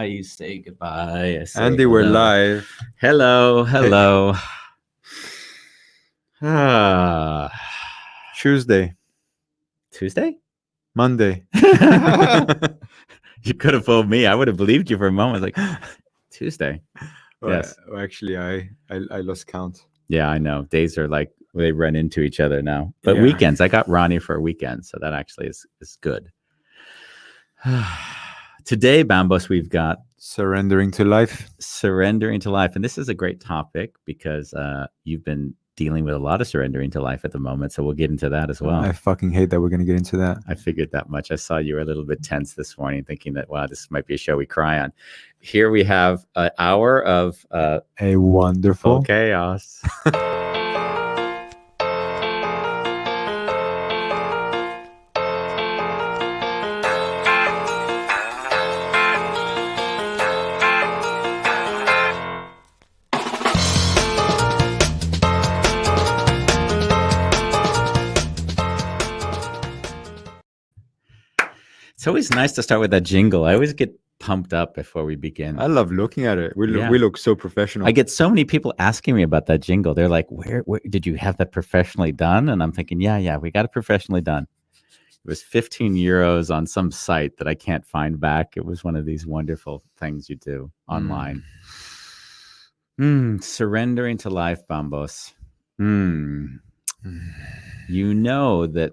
You say goodbye. I say Andy, hello. we're live. Hello. Tuesday, Tuesday? Monday. You could have fooled me. I would have believed you for a moment. Like Tuesday. Yes. Well, actually, I lost count. Yeah, I know. Days are like they run into each other now. But Yeah. weekends, I got Ronnie for a weekend, so that actually is good. Today, Bambos, we've got Surrendering to life. surrendering to life, and this is a great topic because you've been dealing with a lot of surrendering to life at the moment, so we'll get into that as well. I fucking hate that we're going to get into that. I figured that much. I saw you were a little bit tense this morning, thinking that, wow, this might be a show we cry on. Here we have an hour of A wonderful chaos. It's always nice to start with that jingle. I always get pumped up before we begin. I love looking at it. We look so professional. I get so many people asking me about that jingle. They're like, where did you have that professionally done? And I'm thinking, yeah, we got it professionally done. It was 15 euros on some site that I can't find back. It was one of these wonderful things you do online. Surrendering to life, Bambos. You know that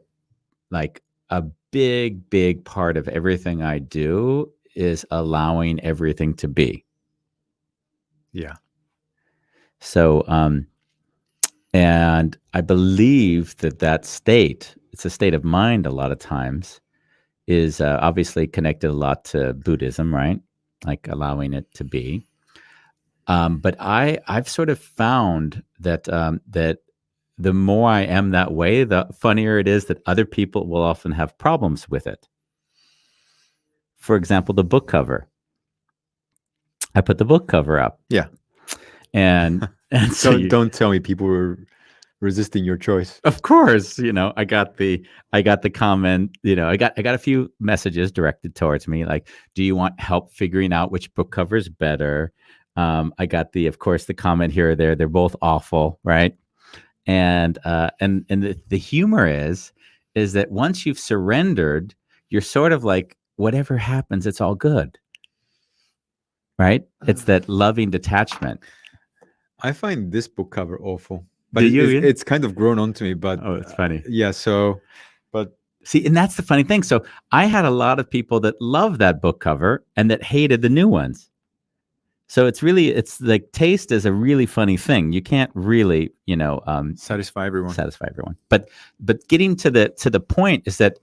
like a big part of everything I do is allowing everything to be. Yeah. So, and I believe that state, it's a state of mind a lot of times, is obviously connected a lot to Buddhism, right? Like allowing it to be. But I've sort of found that that the more I am that way, the funnier it is that other people will often have problems with it. For example, the book cover. I put the book cover up. Yeah. And so don't tell me people were resisting your choice. Of course, I got the comment, I got a few messages directed towards me like, do you want help figuring out which book cover is better? I got of course the comment here or there. They're both awful, right? And the humor is that once you've surrendered, you're sort of like, whatever happens, it's all good. Right? It's that loving detachment. I find this book cover awful. But it's kind of grown on to me, but it's funny. Yeah, so but see, and that's the funny thing. So I had a lot of people that love that book cover and that hated the new ones. So it's like taste is a really funny thing. You can't really, satisfy everyone. But getting to the point is that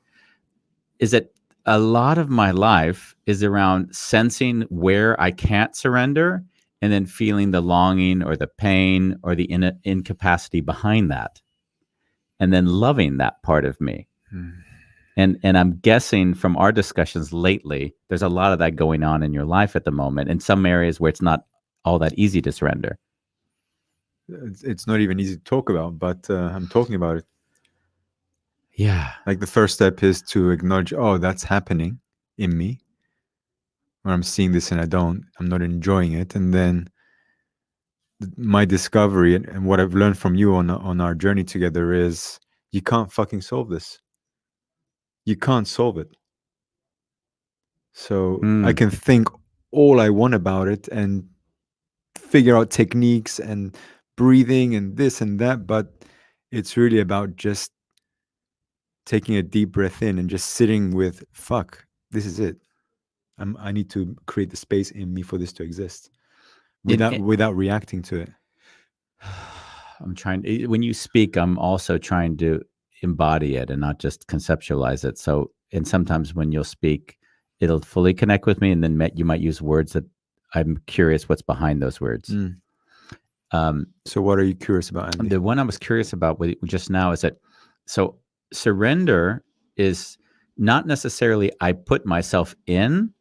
a lot of my life is around sensing where I can't surrender and then feeling the longing or the pain or the incapacity behind that. And then loving that part of me. And I'm guessing from our discussions lately, there's a lot of that going on in your life at the moment, in some areas where it's not all that easy to surrender. It's not even easy to talk about, but I'm talking about it. Yeah. Like the first step is to acknowledge, oh, that's happening in me. Or I'm seeing this and I'm not enjoying it. And then my discovery and what I've learned from you on our journey together is you can't fucking solve this. You can't solve it. So I can think all I want about it and figure out techniques and breathing and this and that, but it's really about just taking a deep breath in and just sitting with, fuck, this is it. I need to create the space in me for this to exist without reacting to it. I'm trying, when you speak, I'm also trying to embody it and not just conceptualize it. So, and sometimes when you'll speak, it'll fully connect with me, and then you might use words that I'm curious what's behind those words. So what are you curious about, Andy? The one I was curious about just now is that, so surrender is not necessarily I put myself in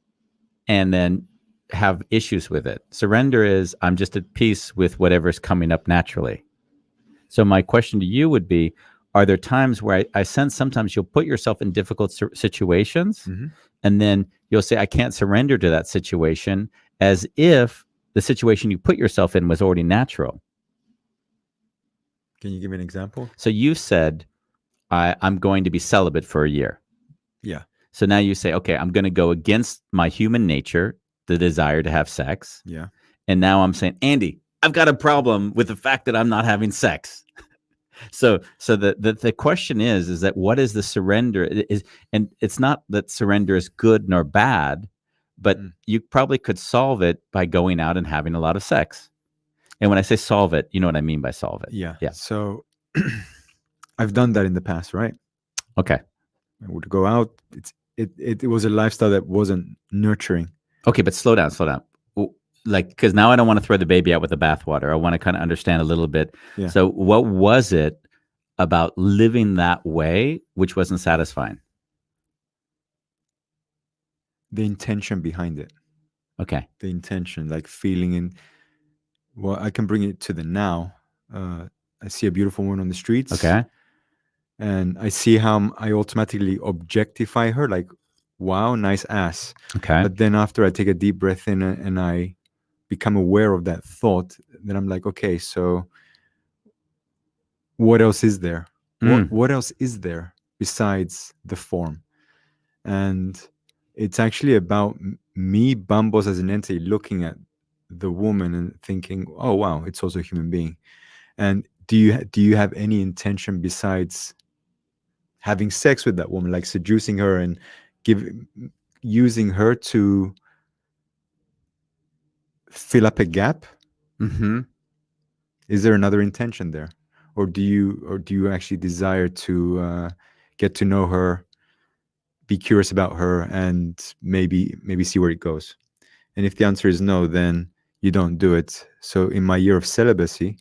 and then have issues with it. Surrender is I'm just at peace with whatever's coming up naturally. So my question to you would be, are there times where I sense sometimes you'll put yourself in difficult situations and then you'll say, I can't surrender to that situation, as if the situation you put yourself in was already natural. Can you give me an example? So you said, I'm going to be celibate for a year. Yeah. So now you say, okay, I'm going to go against my human nature, the desire to have sex. Yeah. And now I'm saying, Andy, I've got a problem with the fact that I'm not having sex. So the question is that what is the surrender is, and it's not that surrender is good nor bad, but you probably could solve it by going out and having a lot of sex. And when I say solve it, you know what I mean by solve it. Yeah. Yeah. So I've done that in the past, right? Okay. I would go out. It was a lifestyle that wasn't nurturing. Okay, but slow down. Like, because now I don't want to throw the baby out with the bathwater. I want to kind of understand a little bit. Yeah. So what was it about living that way which wasn't satisfying? The intention behind it. Okay. The intention, like feeling in. Well, I can bring it to the now. I see a beautiful woman on the streets. Okay. And I see how I automatically objectify her, like, wow, nice ass. Okay. But then after I take a deep breath in and I become aware of that thought, then I'm like, okay, so what else is there? What else is there besides the form? And it's actually about me, Bambos, as an entity, looking at the woman and thinking, oh wow, it's also a human being. And do you have any intention besides having sex with that woman, like seducing her and using her to fill up a gap? Mm-hmm. Is there another intention there, or do you actually desire to get to know her, be curious about her, and maybe see where it goes? And if the answer is no, then you don't do it. So in my year of celibacy,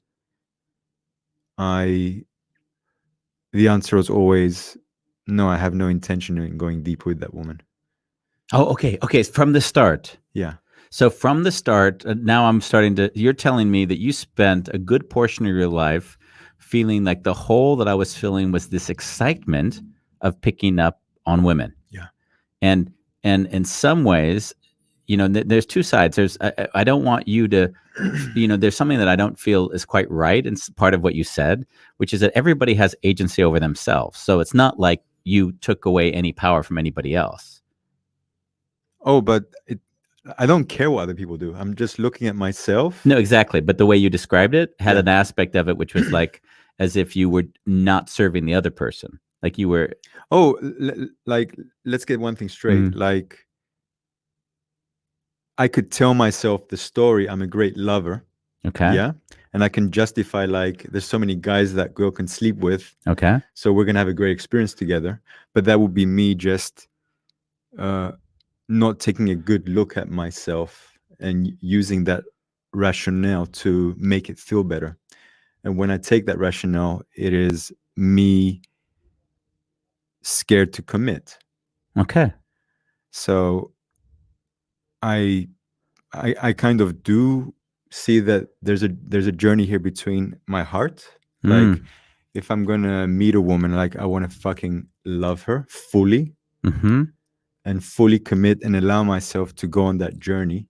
the answer was always no. I have no intention in going deep with that woman. Oh, okay. Okay. From the start. Yeah. So from the start, now I'm starting to, you're telling me that you spent a good portion of your life feeling like the hole that I was filling was this excitement of picking up on women. Yeah. And in some ways, there's two sides. I don't want you to, there's something that I don't feel is quite right. And it's part of what you said, which is that everybody has agency over themselves. So it's not like you took away any power from anybody else. Oh, but I don't care what other people do. I'm just looking at myself. No, exactly. But the way you described it had an aspect of it, which was like as if you were not serving the other person. Like you were. Oh, like, let's get one thing straight. Like, I could tell myself the story. I'm a great lover. Okay. Yeah. And I can justify, like, there's so many guys that girl can sleep with. Okay. So we're going to have a great experience together. But that would be me just not taking a good look at myself and using that rationale to make it feel better. And when I take that rationale, it is me scared to commit. Okay. So I kind of do see that there's a journey here between my heart. Like, if I'm gonna meet a woman, like, I want to fucking love her fully. And fully commit and allow myself to go on that journey.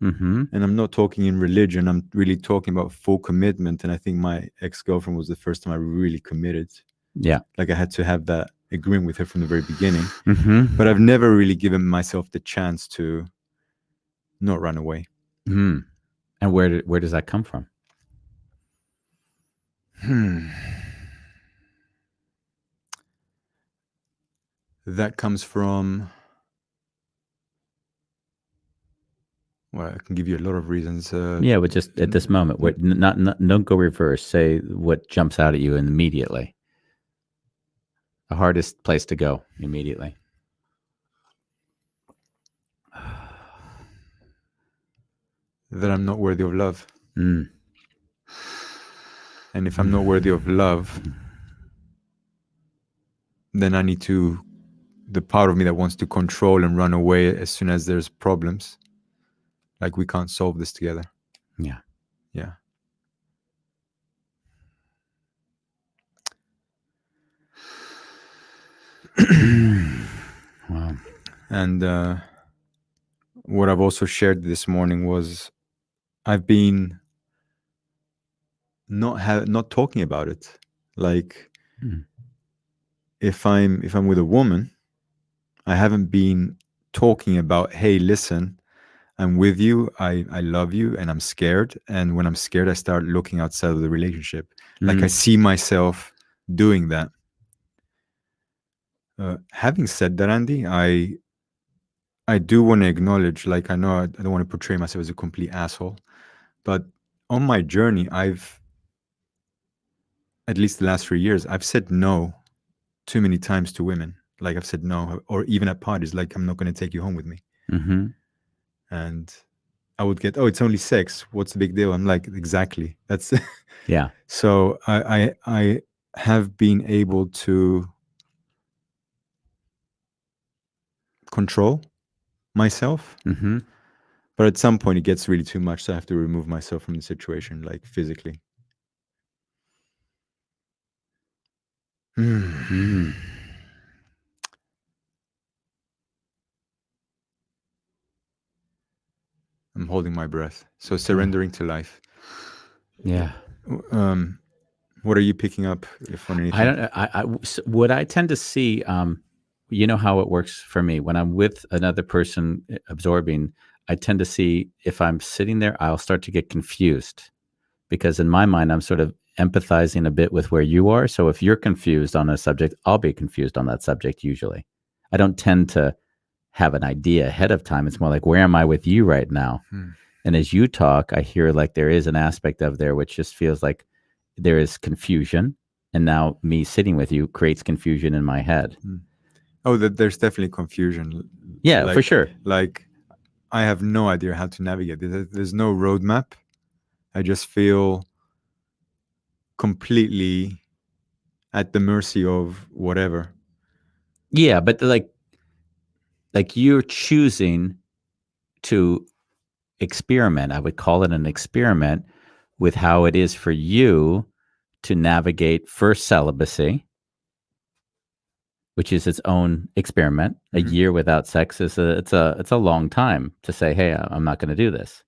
And I'm not talking in religion. I'm really talking about full commitment. And I think my ex-girlfriend was the first time I really committed. Yeah. Like, I had to have that agreement with her from the very beginning. But I've never really given myself the chance to not run away. And where does that come from? That comes from, well, I can give you a lot of reasons. Yeah, but just at this moment, don't go reverse. Say what jumps out at you immediately. The hardest place to go immediately. That I'm not worthy of love. And if I'm not worthy of love, then I need to, the part of me that wants to control and run away as soon as there's problems. Like, we can't solve this together. Yeah. Yeah. Wow. And what I've also shared this morning was I've been not talking about it. Like Mm. if I'm with a woman, I haven't been talking about, hey, listen, I'm with you, I love you, and I'm scared. And when I'm scared, I start looking outside of the relationship. Like I Mm. see myself doing that. Having said that, Andy, I do want to acknowledge, like I know I don't want to portray myself as a complete asshole, but on my journey, I've, at least the last 3 years, I've said no too many times to women. Like I've said no, or even at parties, like I'm not going to take you home with me. Mm-hmm. And I would get, oh, it's only sex. What's the big deal? I'm like, exactly. That's Yeah. so I have been able to control myself, Mm-hmm. but at some point it gets really too much, so I have to remove myself from the situation, like physically. Mm. I'm holding my breath. So surrendering to life. Yeah. What are you picking up, if on I anything? don't. What I tend to see. You know how it works for me when I'm with another person absorbing. I tend to see if I'm sitting there, I'll start to get confused because in my mind, I'm sort of empathizing a bit with where you are. So if you're confused on a subject, I'll be confused on that subject. Usually, I don't tend to have an idea ahead of time. It's more like, where am I with you right now? And as you talk, I hear like there is an aspect of there which just feels like there is confusion. And now me sitting with you creates confusion in my head. Oh, there's definitely confusion. Yeah, like, for sure. Like I have no idea how to navigate. There's no roadmap. I just feel completely at the mercy of whatever. Yeah, but like you're choosing to experiment. I would call it an experiment with how it is for you to navigate first celibacy, which is its own experiment. A year without sex is it's a long time to say, hey, I'm not going to do this.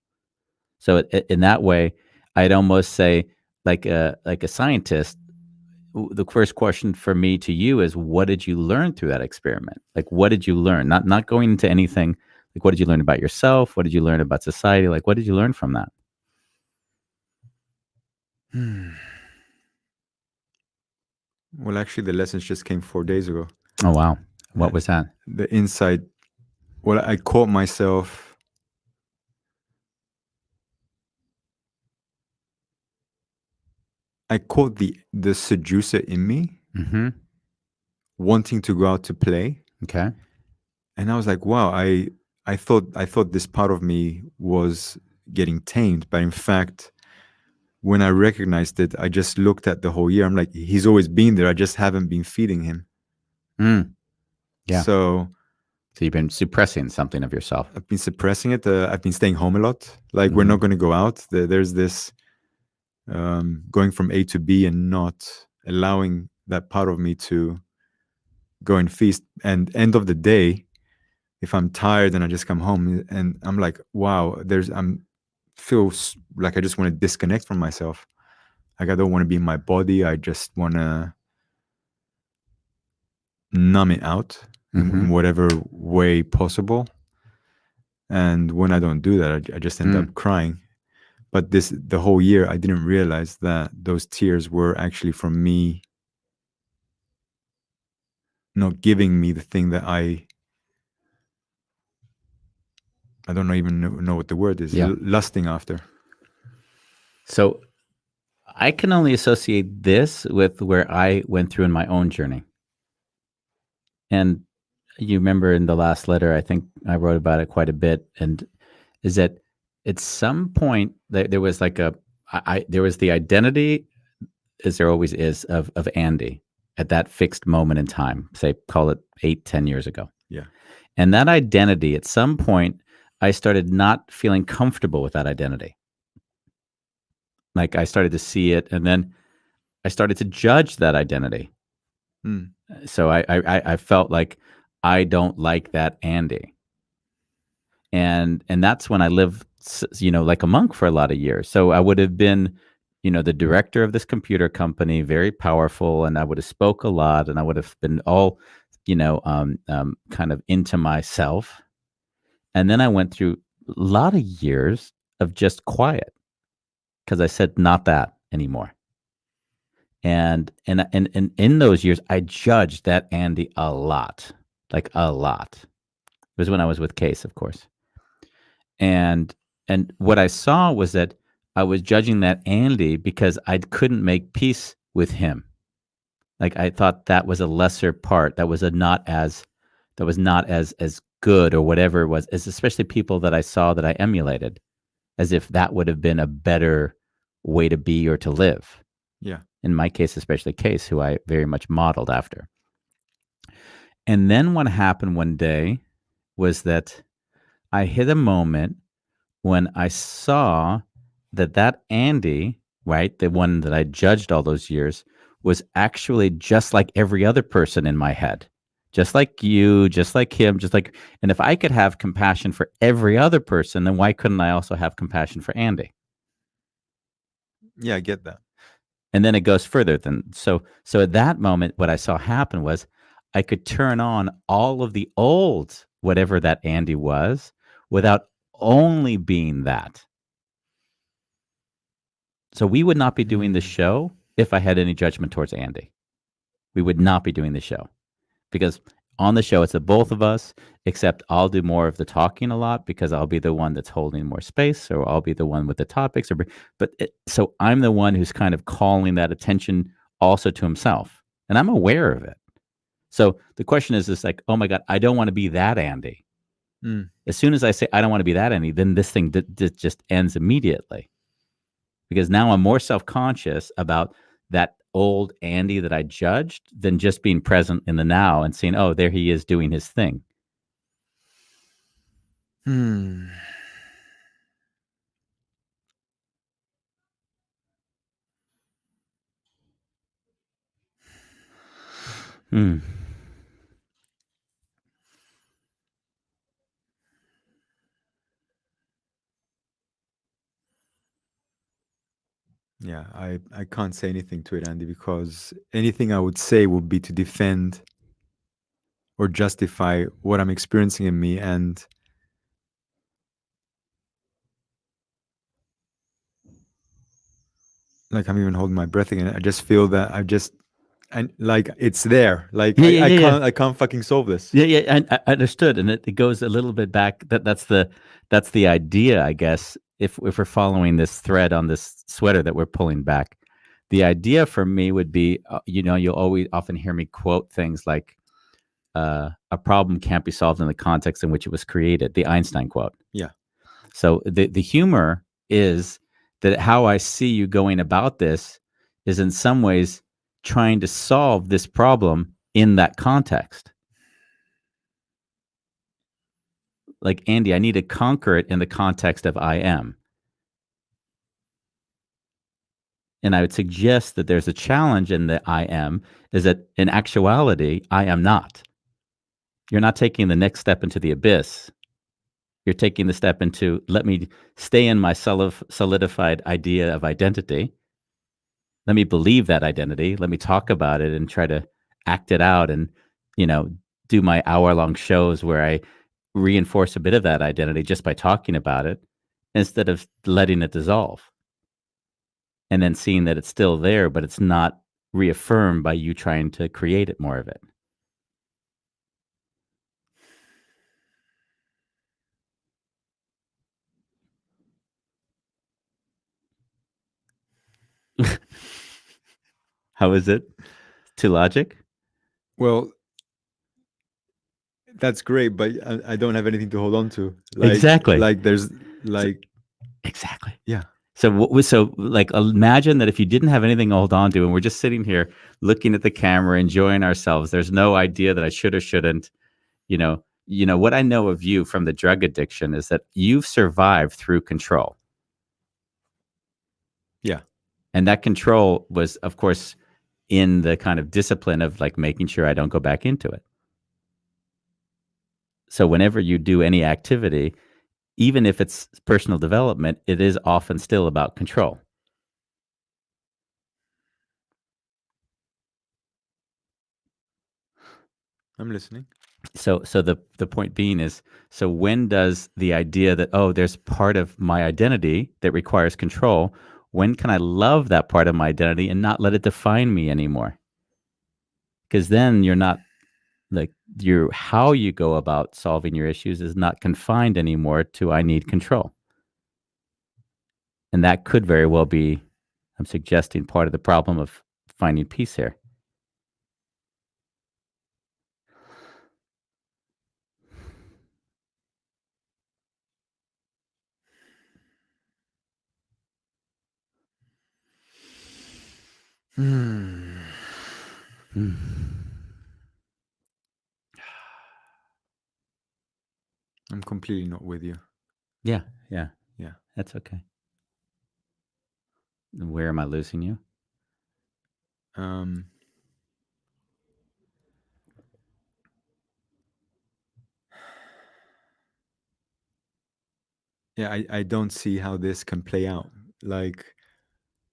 So in that way, I'd almost say like a scientist. The first question for me to you is, what did you learn through that experiment? Like, what did you learn? Not going into anything. Like, what did you learn about yourself? What did you learn about society? Like, what did you learn from that? Well, actually, the lessons just came 4 days ago. Oh wow, what was that? The insight. Well, I caught myself. I caught the seducer in me Mm-hmm. wanting to go out to play, Okay. and I was like, wow. I thought this part of me was getting tamed, but in fact, when I recognized it, I just looked at the whole year. I'm like, he's always been there. I just haven't been feeding him. Yeah. So you've been suppressing something of yourself. I've been suppressing it. I've been staying home a lot. Like we're not going to go out. There's this going from A to B and not allowing that part of me to go and feast. And end of the day, if I'm tired and I just come home and I'm like, wow, feels like I just want to disconnect from myself. Like I don't want to be in my body. I just want to numb it out in whatever way possible. And when I don't do that, I just end up crying. But the whole year, I didn't realize that those tears were actually from me not giving me the thing that I don't even know what the word is. Yeah. Lusting after. So I can only associate this with where I went through in my own journey. And you remember in the last letter, I think I wrote about it quite a bit. And is that at some point there was like there was the identity, as there always is, of Andy at that fixed moment in time, say, call it 8-10 years ago. Yeah. And that identity, at some point, I started not feeling comfortable with that identity. Like I started to see it, and then I started to judge that identity. So I felt like I don't like that Andy. and that's when I lived, like a monk for a lot of years. So I would have been, the director of this computer company, very powerful, and I would have spoke a lot, and I would have been all, kind of into myself. And then I went through a lot of years of just quiet because I said not that anymore. And in those years, I judged that Andy a lot, like a lot. It was when I was with Case, of course. And what I saw was that I was judging that Andy because I couldn't make peace with him. Like I thought that was a lesser part. That was not as good or whatever it was, as especially people that I saw that I emulated, as if that would have been a better way to be or to live. Yeah. In my case, especially Case, who I very much modeled after. And then what happened one day was that I hit a moment when I saw that Andy, right, the one that I judged all those years, was actually just like every other person in my head. Just like you, just like him, and if I could have compassion for every other person, then why couldn't I also have compassion for Andy? Yeah, I get that. And then it goes further than so at that moment, what I saw happen was I could turn on all of the old, whatever that Andy was, without only being that. So we would not be doing the show if I had any judgment towards Andy. We would not be doing the show because on the show, it's the both of us, except I'll do more of the talking a lot because I'll be the one that's holding more space, or I'll be the one with the topics. So I'm the one who's kind of calling that attention also to himself, and I'm aware of it. So the question is like, oh my God, I don't want to be that Andy. As soon as I say I don't want to be that Andy, then this thing just ends immediately. Because now I'm more self-conscious about that old Andy that I judged than just being present in the now and seeing, oh, there he is doing his thing. Hmm. Yeah, I can't say anything to it, Andy, because anything I would say would be to defend or justify what I'm experiencing in me. And like I'm even holding my breath again. I just feel that and like it's there. Like I can't fucking solve this. Yeah, I understood, and it goes a little bit back. That's the idea, I guess. If we're following this thread on this sweater that we're pulling back, the idea for me would be, you'll always often hear me quote things like, "A problem can't be solved in the context in which it was created." The Einstein quote. Yeah. So the humor is that how I see you going about this is in some ways trying to solve this problem in that context. Like, Andy, I need to conquer it in the context of I am. And I would suggest that there's a challenge in the I am, is that in actuality, I am not. You're not taking the next step into the abyss. You're taking the step into, let me stay in my solidified idea of identity. Let me believe that identity. Let me talk about it and try to act it out and, do my hour-long shows where I reinforce a bit of that identity just by talking about it instead of letting it dissolve. And then seeing that it's still there, but it's not reaffirmed by you trying to create it more of it. How is it? To logic? Well, that's great, but I don't have anything to hold on to. Like, exactly. Like there's like. Exactly. Yeah. So like imagine that if you didn't have anything to hold on to and we're just sitting here looking at the camera, enjoying ourselves, there's no idea that I should or shouldn't, what I know of you from the drug addiction is that you've survived through control. Yeah. And that control was, of course, in the kind of discipline of like making sure I don't go back into it. So whenever you do any activity, even if it's personal development, it is often still about control. I'm listening. So the point being is, so when does the idea that, oh, there's part of my identity that requires control, when can I love that part of my identity and not let it define me anymore? Because then you're not like how you go about solving your issues is not confined anymore to I need control. And that could very well be, I'm suggesting, part of the problem of finding peace here. Hmm. I'm completely not with you. Yeah. Yeah. That's okay. Where am I losing you? Yeah, I don't see how this can play out. Like,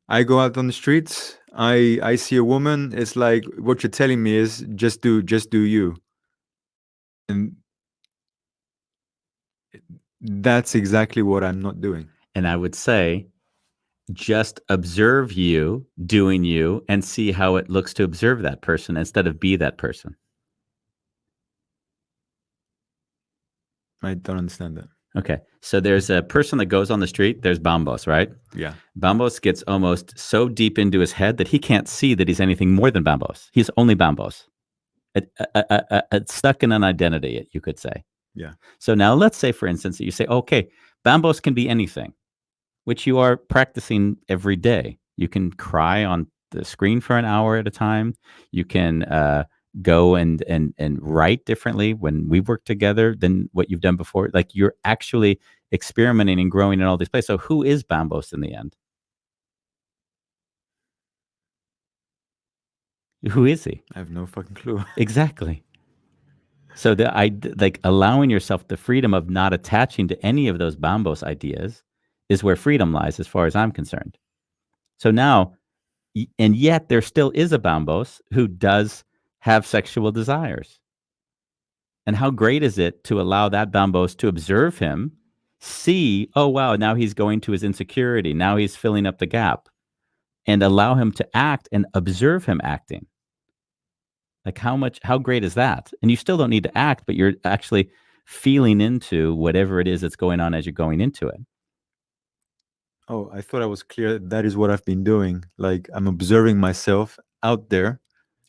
I go out on the streets, I see a woman, it's like what you're telling me is just do you. And that's exactly what I'm not doing. And I would say, just observe you doing you and see how it looks to observe that person instead of be that person. I don't understand that. Okay. So there's a person that goes on the street. There's Bambos, right? Yeah. Bambos gets almost so deep into his head that he can't see that he's anything more than Bambos. He's only Bambos. It's stuck in an identity, you could say. Yeah. So now let's say, for instance, that you say, okay, Bambos can be anything, which you are practicing every day. You can cry on the screen for an hour at a time. You can go and write differently when we work together than what you've done before. Like, you're actually experimenting and growing in all these places. So who is Bambos in the end? Who is he? I have no fucking clue. Exactly. So like allowing yourself the freedom of not attaching to any of those Bambos ideas is where freedom lies, as far as I'm concerned. So now, and yet there still is a Bambos who does have sexual desires. And how great is it to allow that Bambos to observe him, see, oh, wow, now he's going to his insecurity. Now he's filling up the gap, and allow him to act and observe him acting. Like, how great is that? And you still don't need to act, but you're actually feeling into whatever it is that's going on as you're going into it. Oh, I thought I was clear. That is what I've been doing. Like, I'm observing myself out there,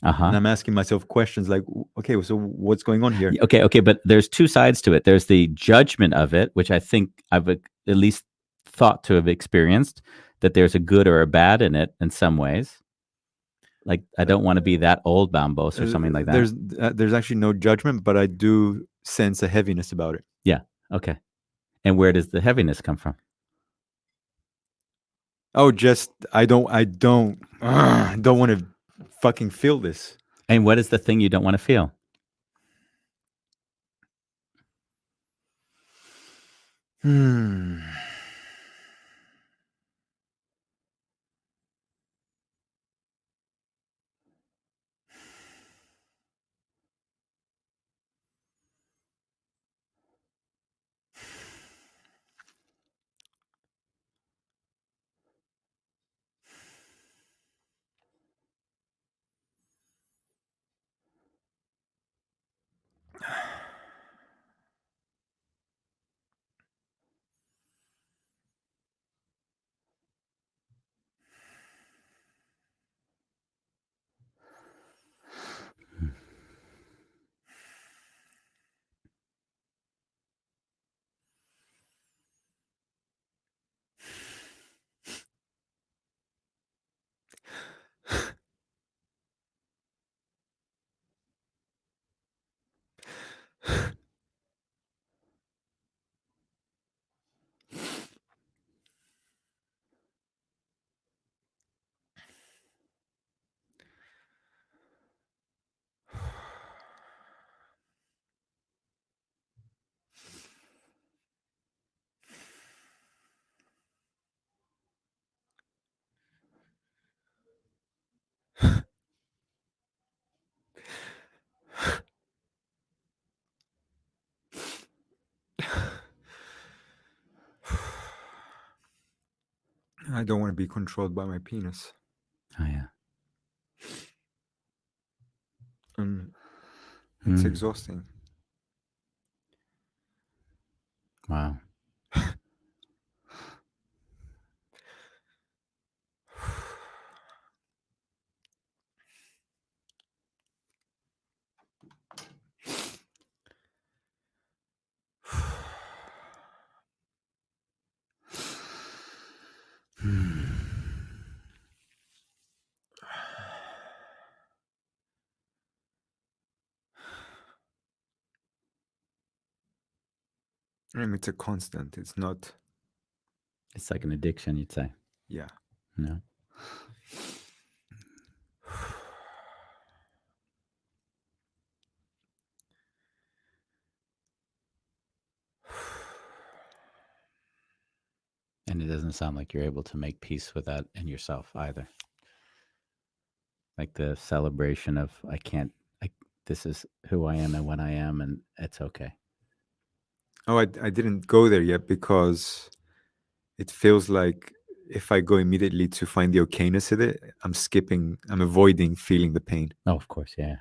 and I'm asking myself questions like, okay, so what's going on here? Okay, but there's two sides to it. There's the judgment of it, which I think I've at least thought to have experienced, that there's a good or a bad in it in some ways. Like, I don't want to be that old Bambos or something like that. There's actually no judgment, but I do sense a heaviness about it. Yeah. Okay. And where does the heaviness come from? Oh, just I don't want to fucking feel this. And what is the thing you don't want to feel? I don't want to be controlled by my penis. Oh yeah. And it's Hmm. exhausting. Wow. Hmm. I mean, it's a constant. It's not. It's like an addiction, you'd say. Yeah. No. And it doesn't sound like you're able to make peace with that in yourself either. Like the celebration of I can't. This is who I am and what I am, and it's okay. Oh, I didn't go there yet because it feels like if I go immediately to find the okayness of it, I'm avoiding feeling the pain. Oh, of course, yeah.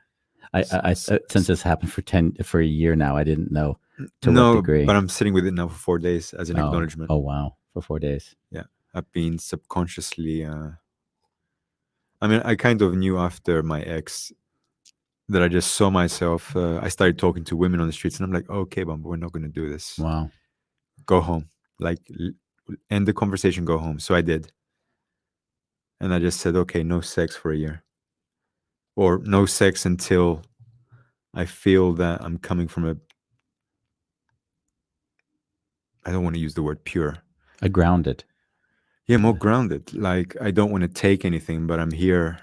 S- Since this happened for a year now, I didn't know to what No, degree. but I'm sitting with it now for 4 days as an acknowledgement. Oh wow, for 4 days. Yeah, I've been subconsciously. I mean, I kind of knew after my ex that I just saw myself. I started talking to women on the streets, and I'm like, okay, but we're not going to do this. Wow. Go home. Like, end the conversation, go home. So I did. And I just said, okay, no sex for a year. Or no sex until I feel that I'm coming from I don't want to use the word pure. A grounded. Yeah, more grounded. Like, I don't want to take anything, but I'm here.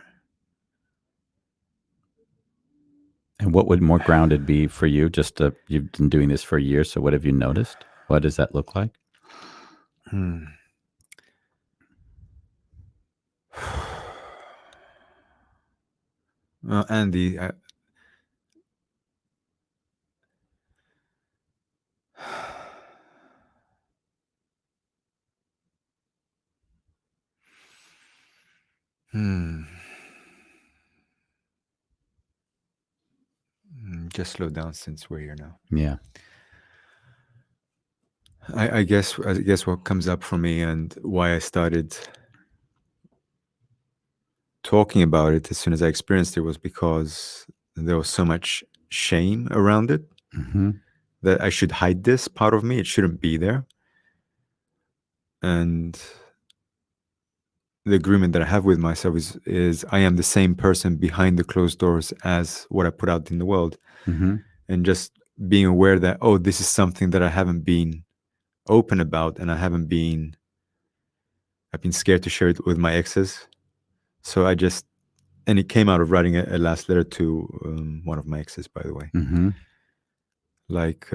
And what would more grounded be for you? Just you've been doing this for years, so what have you noticed? What does that look like? Andy, just slow down since we're here now. Yeah. I guess what comes up for me and why I started talking about it as soon as I experienced it was because there was so much shame around it that I should hide this part of me. It shouldn't be there. And the agreement that I have with myself is I am the same person behind the closed doors as what I put out in the world. And just being aware that, oh, this is something that I haven't been open about, and I've been scared to share it with my exes. So and it came out of writing a last letter to one of my exes, by the way. Like,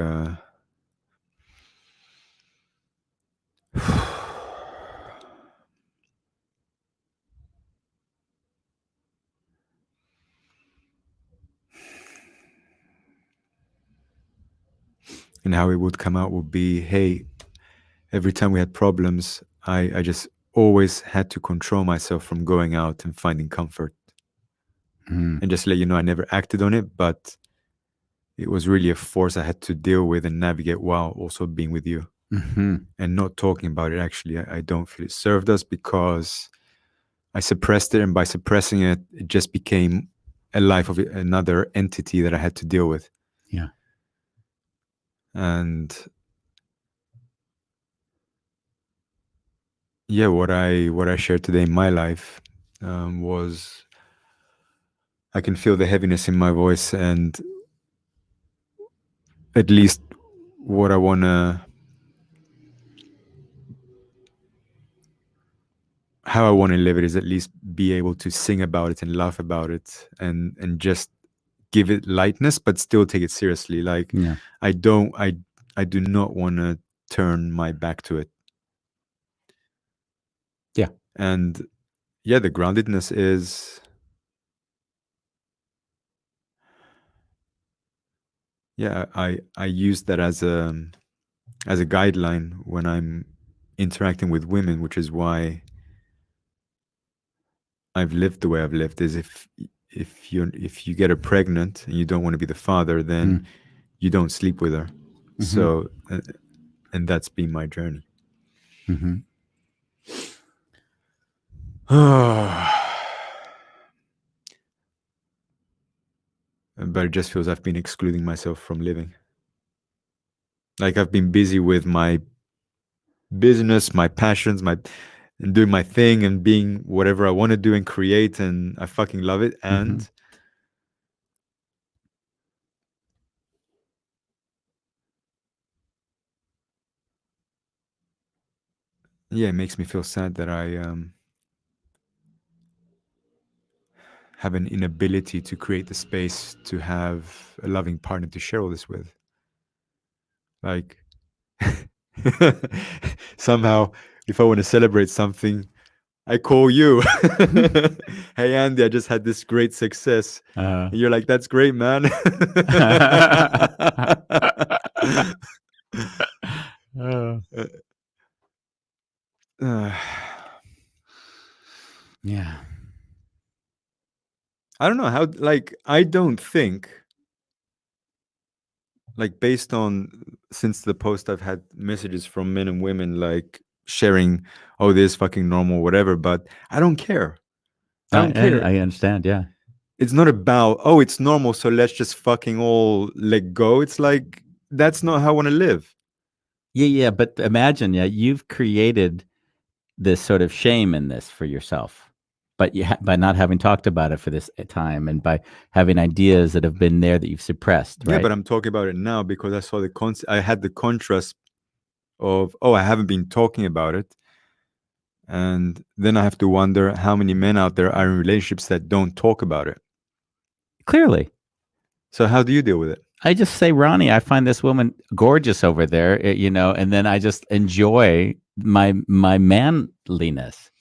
and how it would come out would be, hey, every time we had problems, I just always had to control myself from going out and finding comfort. And just let you know, I never acted on it, but it was really a force I had to deal with and navigate while also being with you. And not talking about it, actually, I don't feel it served us because I suppressed it. And by suppressing it, it just became a life of another entity that I had to deal with. Yeah. And yeah, what I shared today in my life was I can feel the heaviness in my voice, and at least what I want to, how I want to live it is at least be able to sing about it and laugh about it and just give it lightness, but still take it seriously. Like, Yeah. I do not want to turn my back to it. Yeah. And yeah, the groundedness is, yeah, I use that as a guideline when I'm interacting with women, which is why I've lived the way I've lived is if you get her pregnant and you don't want to be the father, then you don't sleep with her. So and that's been my journey. Mm-hmm. But it just feels I've been excluding myself from living. Like I've been busy with my business, my passions, and doing my thing and being whatever I want to do and create, and I fucking love it. And yeah, it makes me feel sad that I have an inability to create the space to have a loving partner to share all this with. Like somehow, if I want to celebrate something, I call you. Hey, Andy, I just had this great success. And you're like, that's great, man. Yeah. I don't know how, like, I don't think, like, based on, since the post, I've had messages from men and women, like, sharing, oh, this is fucking normal, whatever, but I don't care. I don't care. I understand. Yeah. It's not about, oh, it's normal, so let's just fucking all let go. It's like, that's not how I want to live. Yeah. But imagine, you've created this sort of shame in this for yourself, but by not having talked about it for this time, and by having ideas that have been there that you've suppressed, right? Yeah, but I'm talking about it now because I saw I had the contrast of, oh, I haven't been talking about it. And then I have to wonder how many men out there are in relationships that don't talk about it. Clearly. So how do you deal with it? I just say, Ronnie, I find this woman gorgeous over there, and then I just enjoy my manliness.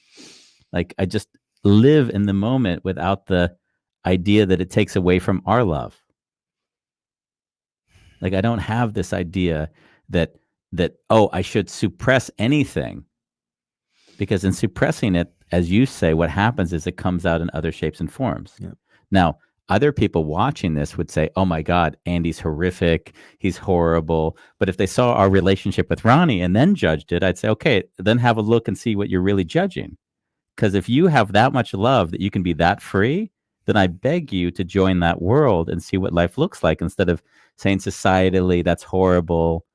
Like I just live in the moment without the idea that it takes away from our love. Like I don't have this idea that oh, I should suppress anything, because in suppressing it, as you say, what happens is it comes out in other shapes and forms. Yeah. Now, other people watching this would say, oh my God, Andy's horrific. He's horrible. But if they saw our relationship with Ronnie and then judged it, I'd say, okay, then have a look and see what you're really judging. Because if you have that much love that you can be that free, then I beg you to join that world and see what life looks like, instead of saying societally, that's horrible.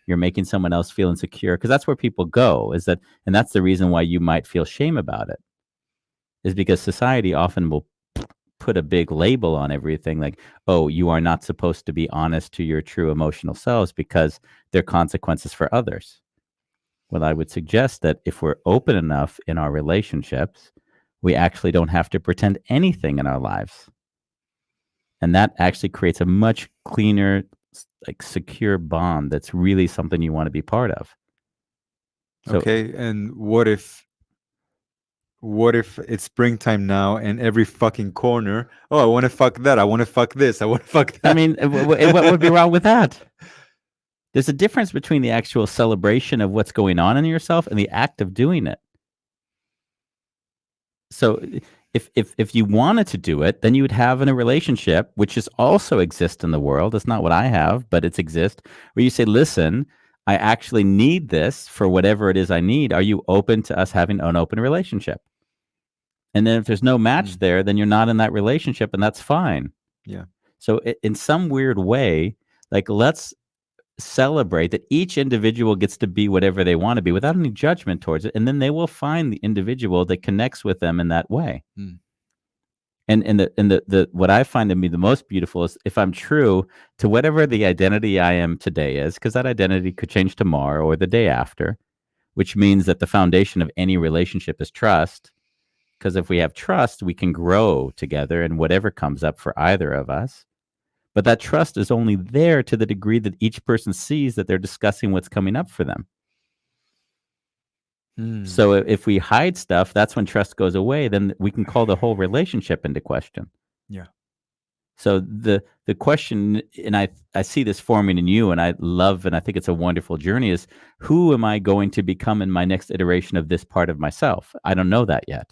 You're making someone else feel insecure, because that's where people go, and that's the reason why you might feel shame about it, is because society often will put a big label on everything, like, oh, you are not supposed to be honest to your true emotional selves because there are consequences for others. Well, I would suggest that if we're open enough in our relationships, we actually don't have to pretend anything in our lives. And that actually creates a much cleaner, like, secure bond that's really something you want to be part of. So, okay, and what if it's springtime now and every fucking corner, oh, I want to fuck that, I want to fuck this, I want to fuck that. I mean, what would be wrong with that? There's a difference between the actual celebration of what's going on in yourself and the act of doing it. So if you wanted to do it, then you would have in a relationship, which is also exist in the world. It's not what I have, but it's exist, where you say, listen, I actually need this for whatever it is I need. Are you open to us having an open relationship? And then if there's no match there, then you're not in that relationship, and that's fine. Yeah. So in some weird way, like, let's celebrate that each individual gets to be whatever they want to be without any judgment towards it, and then they will find the individual that connects with them in that way. And the what I find to be the most beautiful is if I'm true to whatever the identity I am today is, because that identity could change tomorrow or the day after, which means that the foundation of any relationship is trust. Because if we have trust, we can grow together in whatever comes up for either of us. But that trust is only there to the degree that each person sees that they're discussing what's coming up for them. So if we hide stuff, that's when trust goes away. Then we can call the whole relationship into question. Yeah. So the question, and I see this forming in you, and I love, and I think it's a wonderful journey, is who am I going to become in my next iteration of this part of myself? I don't know that yet.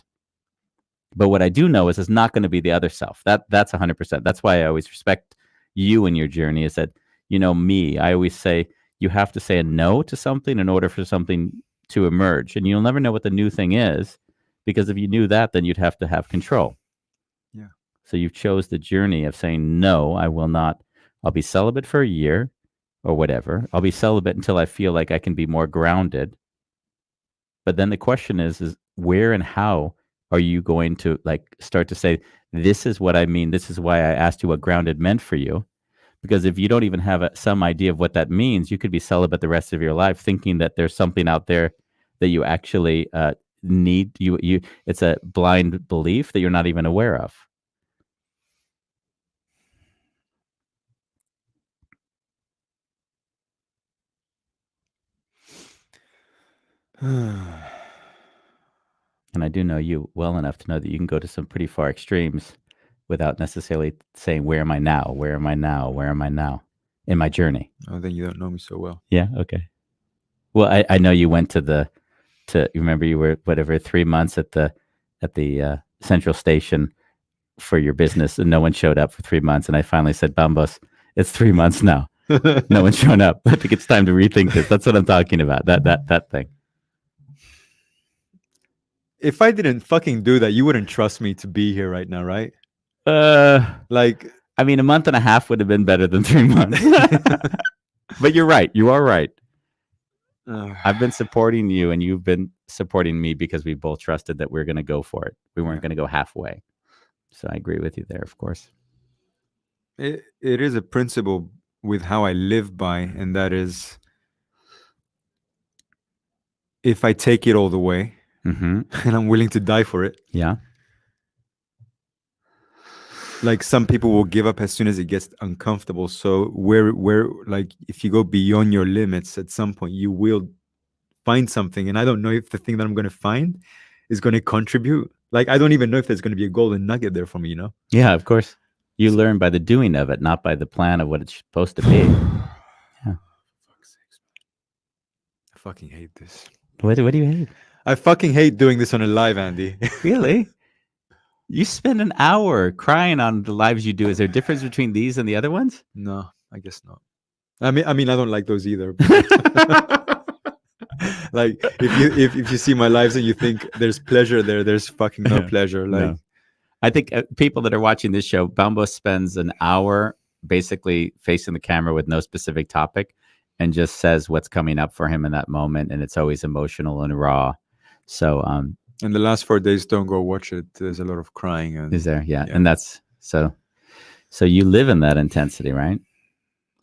But what I do know is it's not going to be the other self. That's 100%. That's why I always respect you and your journey. Is that, me? I always say you have to say a no to something in order for something to emerge, and you'll never know what the new thing is, because if you knew that, then you'd have to have control. Yeah. So you've chose the journey of saying no. I will not. I'll be celibate for a year, or whatever. I'll be celibate until I feel like I can be more grounded. But then the question is where and how are you going to start to say, this is what I mean. This is why I asked you what grounded meant for you. Because if you don't even have some idea of what that means, you could be celibate the rest of your life, thinking that there's something out there that you actually need. It's a blind belief that you're not even aware of. And I do know you well enough to know that you can go to some pretty far extremes without necessarily saying, where am I now? Where am I now? Where am I now in my journey? Oh, then you don't know me so well. Yeah. Okay. Well, I know you went to remember you were 3 months at the central station for your business, and no one showed up for 3 months. And I finally said, Bambos, it's 3 months now. No one's shown up. I think it's time to rethink this. That's what I'm talking about. That thing. If I didn't fucking do that, you wouldn't trust me to be here right now, right? Like, I mean, a month and a half would have been better than 3 months. But you're right. You are right. I've been supporting you, and you've been supporting me because we both trusted that we're going to go for it. We weren't going to go halfway. So I agree with you there, of course. It is a principle with how I live by, and that is, if I take it all the way, and I'm willing to die for it. Yeah. Like, some people will give up as soon as it gets uncomfortable. So where like, if you go beyond your limits, at some point you will find something. And I don't know if the thing that I'm going to find is going to contribute. Like, I don't even know if there's going to be a golden nugget there for me, Yeah, of course. You learn by the doing of it, not by the plan of what it's supposed to be. Yeah. I fucking hate this. What do you hate? I fucking hate doing this on a live, Andy. Really? You spend an hour crying on the lives you do. Is there a difference between these and the other ones? No, I guess not. I mean, I don't like those either. Like, if you see my lives and you think there's pleasure there's fucking no pleasure. Like, no. I think people that are watching this show, Bambos spends an hour basically facing the camera with no specific topic and just says what's coming up for him in that moment, and it's always emotional and raw. So, and the last 4 days, don't go watch it. There's a lot of crying. And is there? Yeah. And that's so you live in that intensity, right?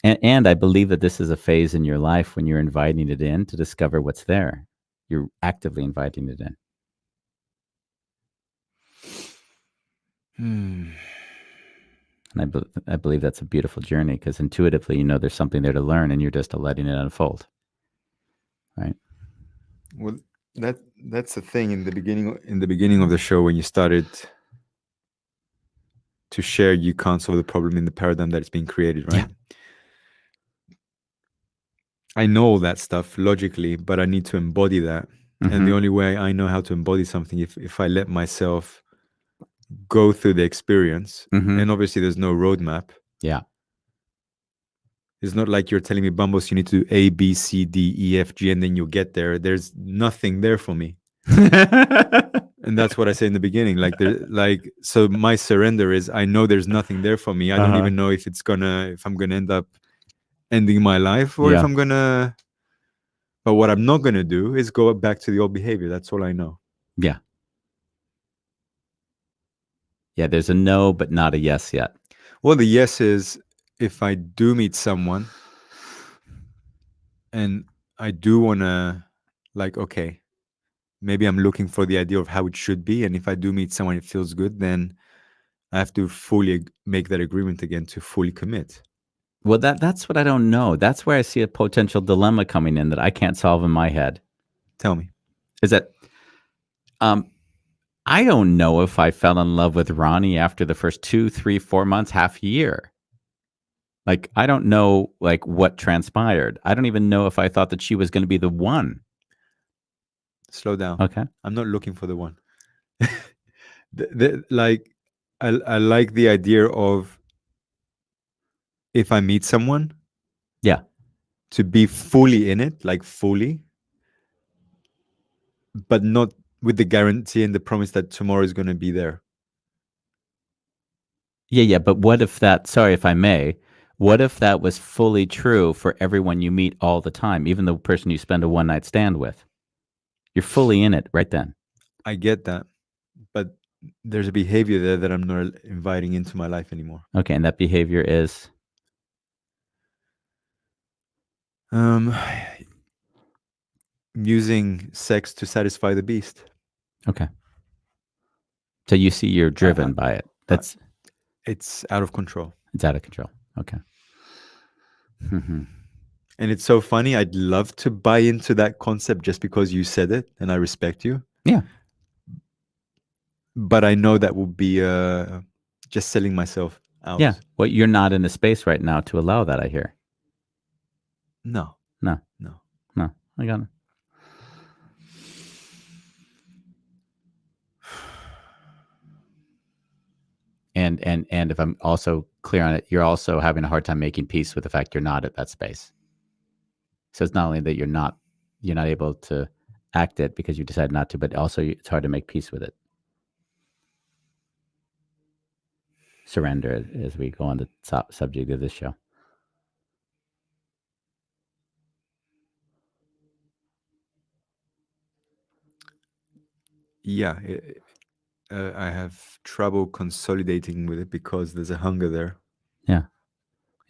And I believe that this is a phase in your life when you're inviting it in to discover what's there. You're actively inviting it in. And I believe that's a beautiful journey, because intuitively, there's something there to learn, and you're just letting it unfold. Right. Well, that's the thing in the beginning of the show, when you started to share, you can't solve the problem in the paradigm that's being created, right? Yeah. I know all that stuff logically, but I need to embody that. And the only way I know how to embody something if I let myself go through the experience. And obviously there's no roadmap. Yeah. It's not like you're telling me, Bambos, you need to do A, B, C, D, E, F, G, and then you'll get there. There's nothing there for me. And that's what I say in the beginning. So my surrender is, I know there's nothing there for me. I don't even know if I'm gonna end up ending my life, or if I'm gonna. But what I'm not gonna do is go back to the old behavior. That's all I know. Yeah. Yeah, there's a no, but not a yes yet. Well, the yes is, if I do meet someone and I do want to, okay, maybe I'm looking for the idea of how it should be. And if I do meet someone, it feels good, then I have to fully make that agreement again, to fully commit. Well, that's what I don't know. That's where I see a potential dilemma coming in that I can't solve in my head. Tell me. Is that I don't know if I fell in love with Ronnie after the first 2, 3, 4 months, half a year. Like, I don't know, what transpired. I don't even know if I thought that she was going to be the one. Slow down. Okay. I'm not looking for the one. like I like the idea of, if I meet someone, Yeah. to be fully in it, like fully, but not with the guarantee and the promise that tomorrow is going to be there. Yeah. But what if that, sorry if I may, what if that was fully true for everyone you meet all the time, even the person you spend a one night stand with? You're fully in it right then. I get that, but there's a behavior there that I'm not inviting into my life anymore. Okay. And that behavior is, Um, using sex to satisfy the beast. okay. So you see you're driven by it. That's, It's out of control. it's out of control. Okay. Mhm. And it's so funny. I'd love to buy into that concept just because you said it, and I respect you. Yeah. But I know that would be just selling myself out. Yeah. Well, you're not in a space right now to allow that, I hear. No, No, no. no. I got it. And if I'm also clear on it, you're also having a hard time making peace with the fact you're not at that space. So it's not only that you're not able to act it because you decided not to, but also it's hard to make peace with it. Surrender as we go on the top subject of this show. Yeah, I have trouble consolidating with it because there's a hunger there. Yeah.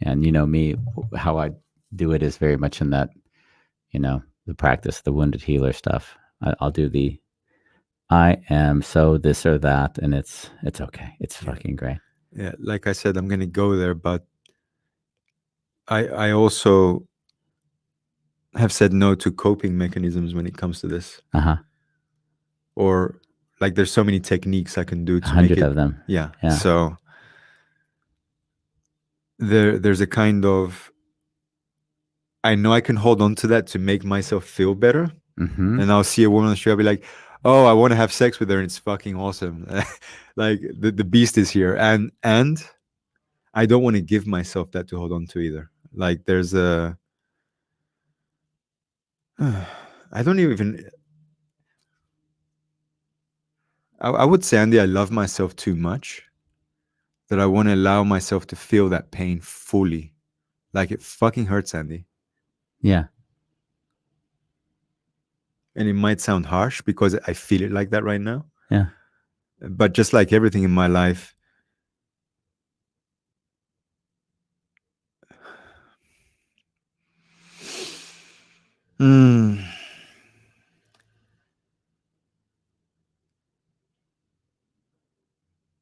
And you know me, how I do it is very much in that, the practice, the wounded healer stuff. I'll do the I am so this or that, and it's okay. It's fucking great. Yeah, like I said, I'm gonna go there, but I also have said no to coping mechanisms when it comes to this. Uh-huh. Or like there's so many techniques I can do to make 100 it. of them. Yeah. Yeah. So there's a kind of, I know I can hold on to that to make myself feel better. Mm-hmm. And I'll see a woman on the street, I'll be like, oh, I want to have sex with her, and it's fucking awesome. Like the beast is here. And I don't want to give myself that to hold on to either. Like there's a I don't even I would say, Andy, I love myself too much that I want to allow myself to feel that pain fully. Like it fucking hurts, Andy. Yeah. And it might sound harsh because I feel it like that right now. Yeah. But just like everything in my life,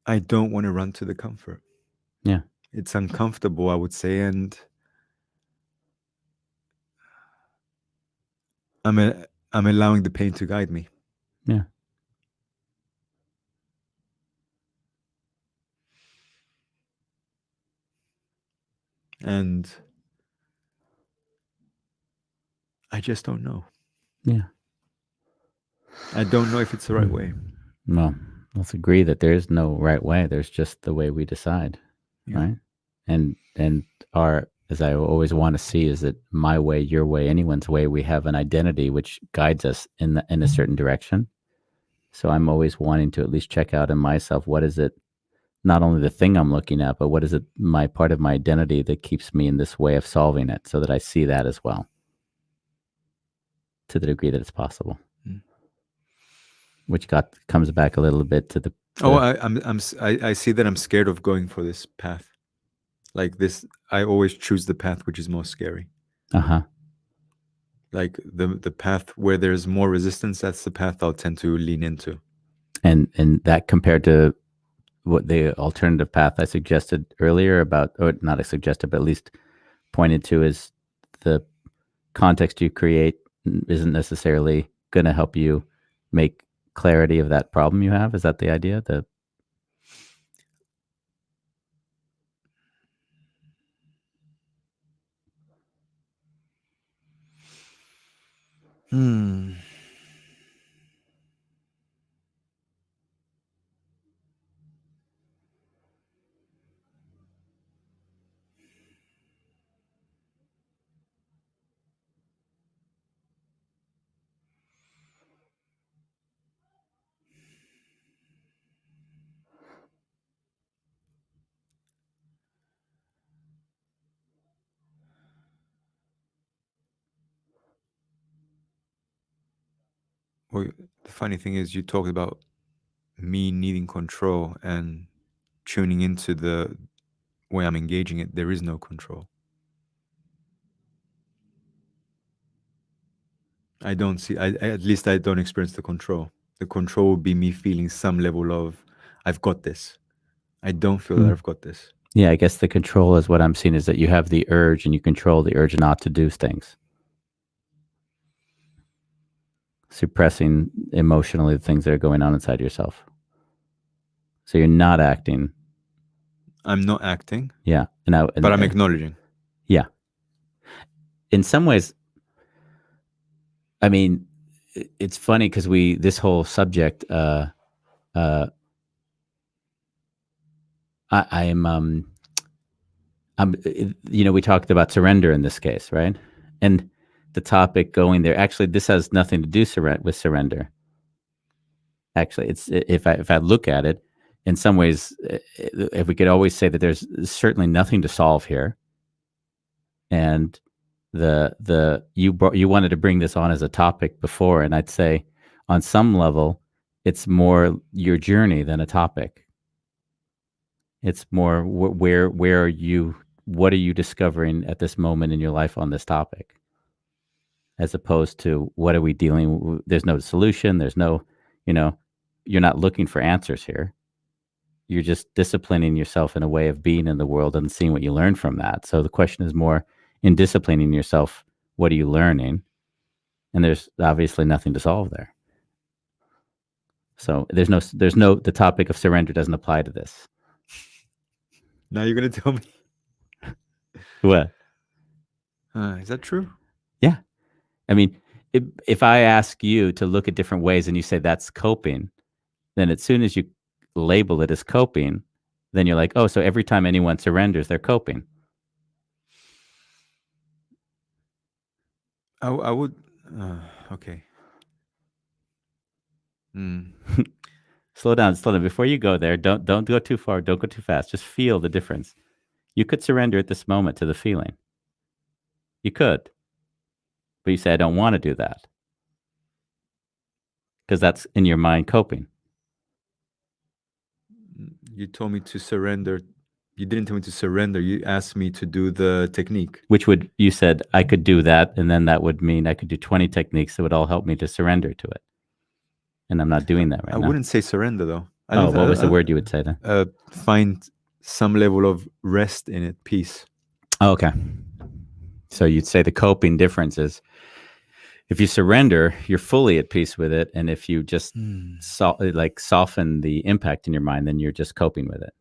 I don't want to run to the comfort. Yeah. It's uncomfortable, I would say, and I'm allowing the pain to guide me. Yeah. And I just don't know. Yeah. I don't know if it's the right way. Well, let's agree that there is no right way. There's just the way we decide, Yeah. right? And our, as I always want to see, is that my way, your way, anyone's way. We have an identity which guides us in a certain direction. So I'm always wanting to at least check out in myself, what is it? Not only the thing I'm looking at, but what is it? My part of my identity that keeps me in this way of solving it, so that I see that as well, to the degree that it's possible. Which comes back a little bit to the. I see that I'm scared of going for this path. Like this, I always choose the path which is most scary. Uh-huh. Like the path where there's more resistance, that's the path I'll tend to lean into. And that compared to what the alternative path I suggested earlier about, or not suggested, but at least pointed to, is the context you create isn't necessarily going to help you make clarity of that problem you have. Is that the idea? Well, the funny thing is, you talked about me needing control and tuning into the way I'm engaging it. There is no control. I don't see. At least I don't experience the control. The control would be me feeling some level of, I've got this. I don't feel that I've got this. Yeah, I guess the control is what I'm seeing is that you have the urge and you control the urge not to do things. Suppressing emotionally the things that are going on inside yourself. So you're not acting. I'm not acting. Yeah. But I'm acknowledging. Yeah. In some ways, I mean, it's funny because this whole subject, I am, we talked about surrender in this case, right? And the topic going there, actually, this has nothing to do with surrender. Actually, it's if I look at it, in some ways, if we could always say that there's certainly nothing to solve here, and you wanted to bring this on as a topic before, and I'd say on some level, it's more your journey than a topic. It's more where are you? What are you discovering at this moment in your life on this topic? As opposed to what are we dealing with? There's no solution. There's no, you're not looking for answers here. You're just disciplining yourself in a way of being in the world and seeing what you learn from that. So the question is more in disciplining yourself, what are you learning? And there's obviously nothing to solve there. So the topic of surrender doesn't apply to this. Now you're going to tell me. What? Is that true? Yeah. I mean, if I ask you to look at different ways and you say that's coping, then as soon as you label it as coping, then you're like, oh, so every time anyone surrenders, they're coping. I would. Okay. Slow down. Before you go there, don't go too far. Don't go too fast. Just feel the difference. You could surrender at this moment to the feeling. You could. But you say, I don't want to do that. Because that's in your mind coping. You told me to surrender. You didn't tell me to surrender. You asked me to do the technique. You said I could do that, and then that would mean I could do 20 techniques that would all help me to surrender to it. And I'm not doing that right now. I wouldn't say surrender, though. What was the word you would say then? Find some level of rest in it, peace. Oh, okay. So you'd say the coping difference is if you surrender, you're fully at peace with it. And if you just soften the impact in your mind, then you're just coping with it.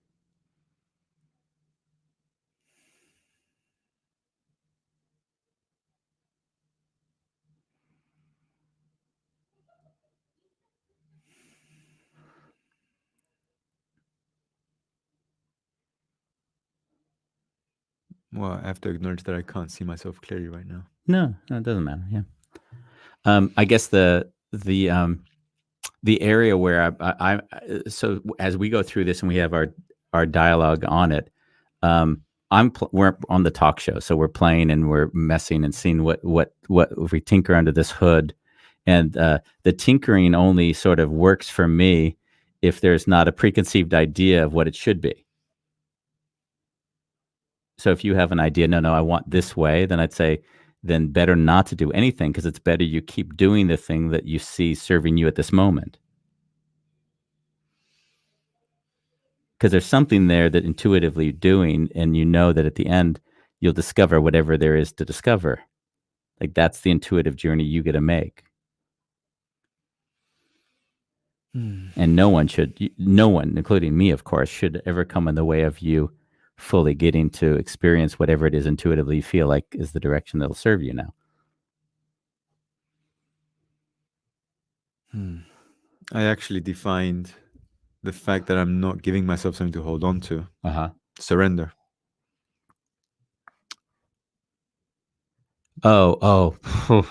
Well, I have to acknowledge that I can't see myself clearly right now. No, it doesn't matter. Yeah. I guess the area where I so as we go through this and we have our dialogue on it, we're on the talk show, so we're playing and we're messing and seeing what if we tinker under this hood, and the tinkering only sort of works for me if there's not a preconceived idea of what it should be. So if you have an idea, no, I want this way, then I'd say, then better not to do anything, because it's better you keep doing the thing that you see serving you at this moment. Because there's something there that intuitively you're doing, and you know that at the end, you'll discover whatever there is to discover. Like that's the intuitive journey you get to make. And no one, including me, of course, should ever come in the way of you fully getting to experience whatever it is intuitively you feel like is the direction that'll serve you now. I actually defined the fact that I'm not giving myself something to hold on to. Surrender.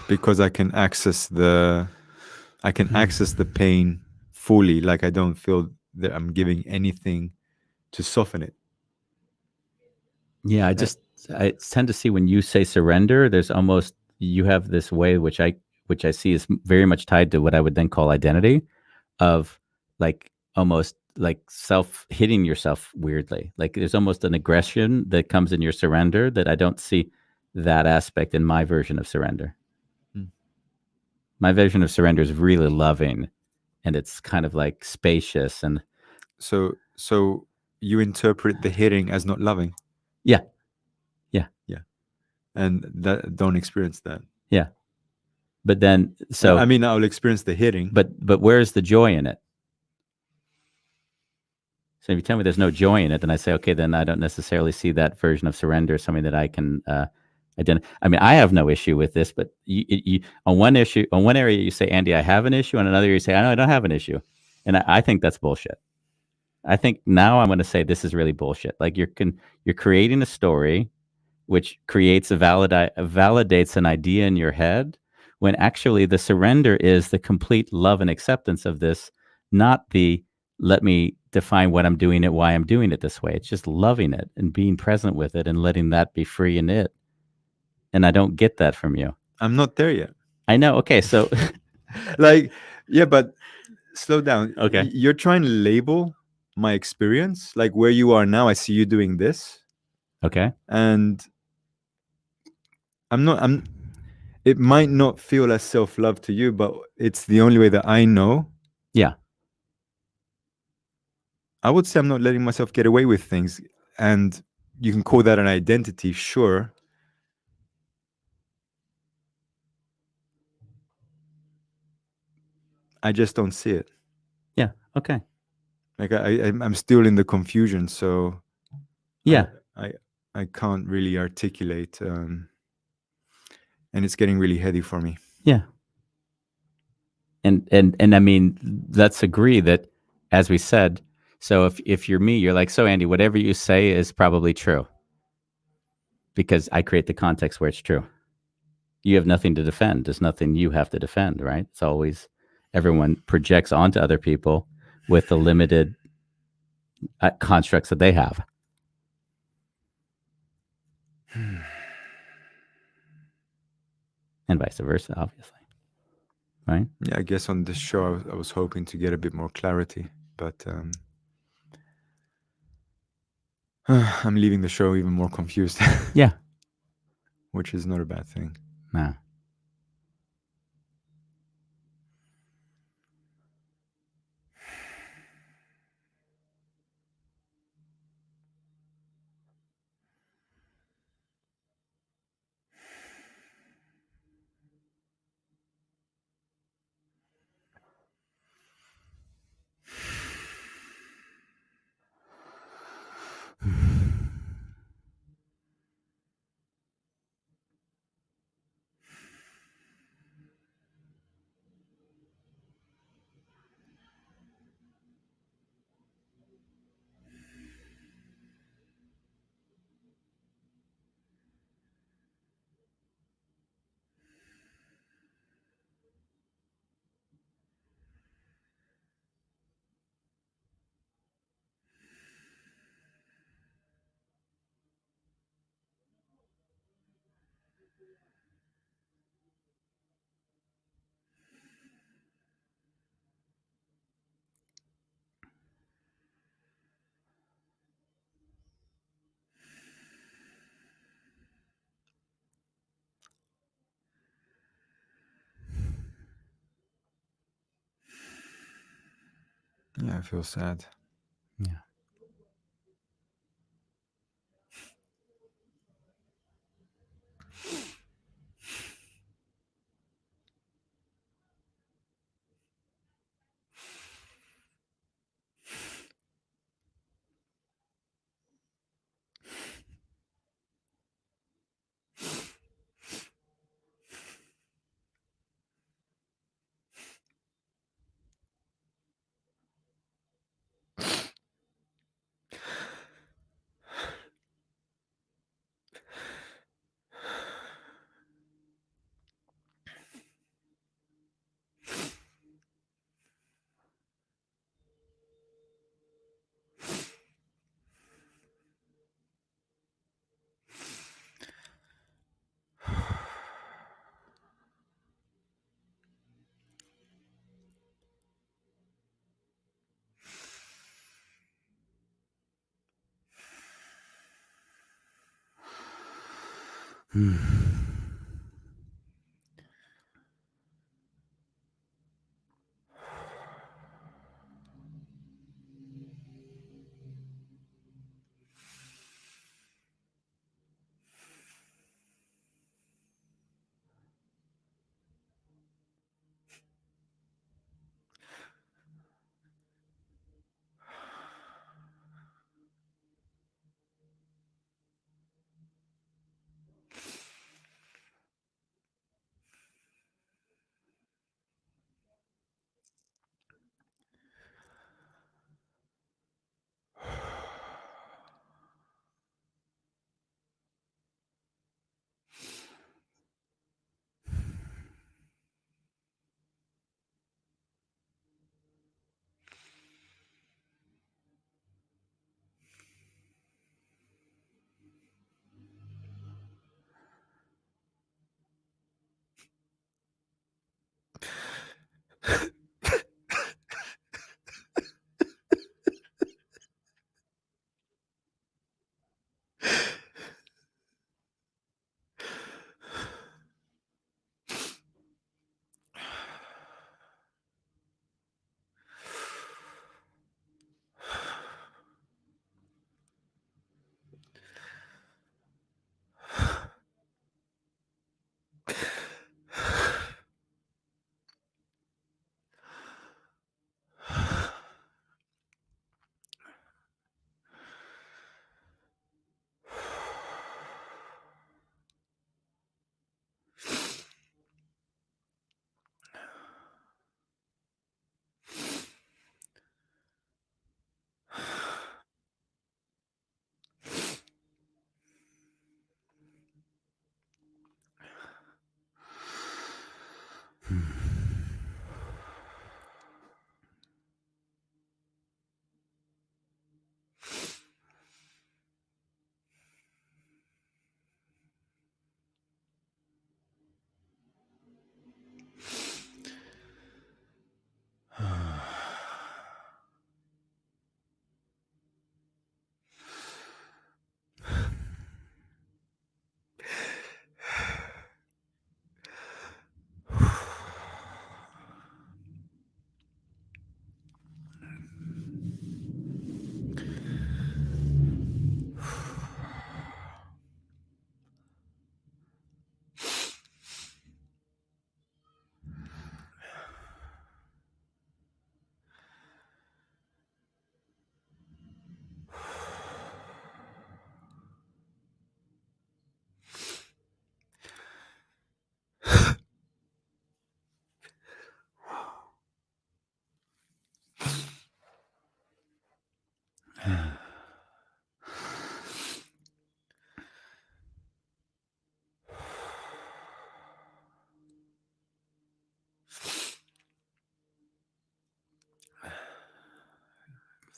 Because I can access the pain fully. Like I don't feel that I'm giving anything to soften it. Yeah, I tend to see when you say surrender, there's almost, you have this way which which I see is very much tied to what I would then call identity, of like almost like self hitting yourself weirdly. Like there's almost an aggression that comes in your surrender that I don't see that aspect in my version of surrender. Mm. My version of surrender is really loving, and it's kind of like spacious and So you interpret the hitting as not loving. yeah, And that don't experience that. yeah. But then so I mean, I'll experience the hitting. but where's the joy in it? So if you tell me there's no joy in it, then I say, okay, then I don't necessarily see that version of surrender as something that I can identify. I mean, I have no issue with this, but you on one issue, on one area, you say, Andy, I have an issue. On another, you say, I know I don't have an issue. And I think that's bullshit. I think now I'm going to say this is really bullshit. Like you're creating a story which creates validates an idea in your head, when actually the surrender is the complete love and acceptance of this, not the let me define what I'm doing it, why I'm doing it this way. It's just loving it and being present with it and letting that be free in it. And I don't get that from you. I'm not there yet. I know. Okay, so Like, yeah, but slow down. Okay. You're trying to label my experience, like where you are now. I see you doing this, okay, and I'm it might not feel as self-love to you, but it's the only way that I know. yeah, I would say I'm not letting myself get away with things, and you can call that an identity, sure. I just don't see it. yeah, okay, Like I'm still in the confusion, so yeah, I can't really articulate, and it's getting really heady for me. yeah. And I mean, let's agree that, as we said, so if you're me, you're like, so Andy, whatever you say is probably true, because I create the context where it's true. You have nothing to defend. There's nothing you have to defend, right? It's always everyone projects onto other people with the limited constructs that they have. And vice versa, obviously. Right? Yeah, I guess on this show I was hoping to get a bit more clarity, but I'm leaving the show even more confused. Yeah. Which is not a bad thing. Nah. Yeah, I feel sad. Yeah.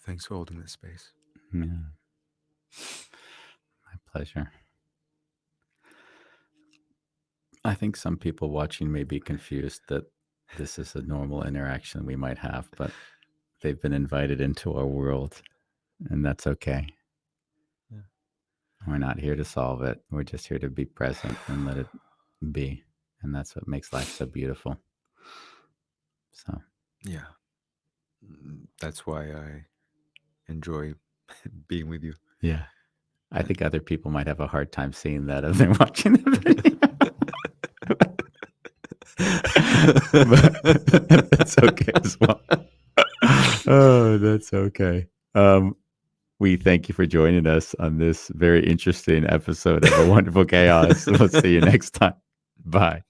Thanks for holding this space. Yeah. My pleasure. I think some people watching may be confused that this is a normal interaction we might have, but they've been invited into our world, and that's okay. Yeah. We're not here to solve it. We're just here to be present and let it be. And that's what makes life so beautiful. So, Yeah. That's why I enjoy being with you. yeah. I think other people might have a hard time seeing that if they're watching the video. But that's okay as well. Oh, that's okay. We thank you for joining us on this very interesting episode of A Wonderful Chaos. We'll see you next time. Bye.